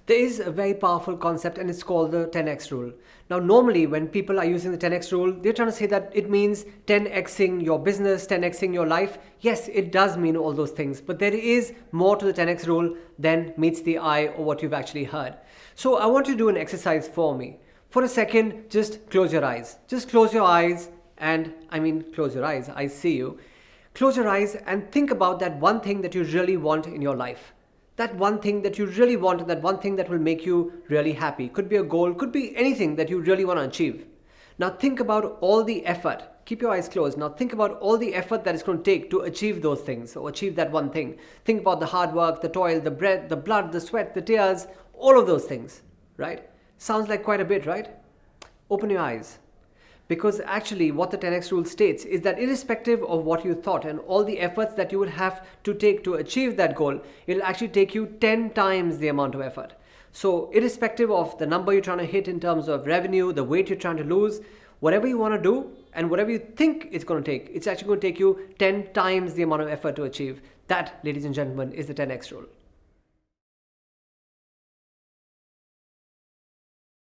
There is a very powerful concept and it's called the 10x rule. Now, normally when people are using the 10x rule, they're trying to say that it means 10xing your business, 10xing your life. Yes, it does mean all those things, but there is more to the 10x rule than meets the eye or what you've actually heard. So I want you to do an exercise for me. For a second, just close your eyes. Just close your eyes close your eyes. I see you. Close your eyes and think about that one thing that you really want in your life. That one thing that you really want, that one thing that will make you really happy. Could be a goal, could be anything that you really want to achieve. Now think about all the effort. Keep your eyes closed. Now think about all the effort that it's going to take to achieve those things or achieve that one thing. Think about the hard work, the toil, the breath, the blood, the sweat, the tears, all of those things, right? Sounds like quite a bit, right? Open your eyes. Because actually what the 10x rule states is that irrespective of what you thought and all the efforts that you would have to take to achieve that goal, it'll actually take you 10 times the amount of effort. So irrespective of the number you're trying to hit in terms of revenue, the weight you're trying to lose, whatever you want to do and whatever you think it's going to take, it's actually going to take you 10 times the amount of effort to achieve. That, ladies and gentlemen, is the 10x rule.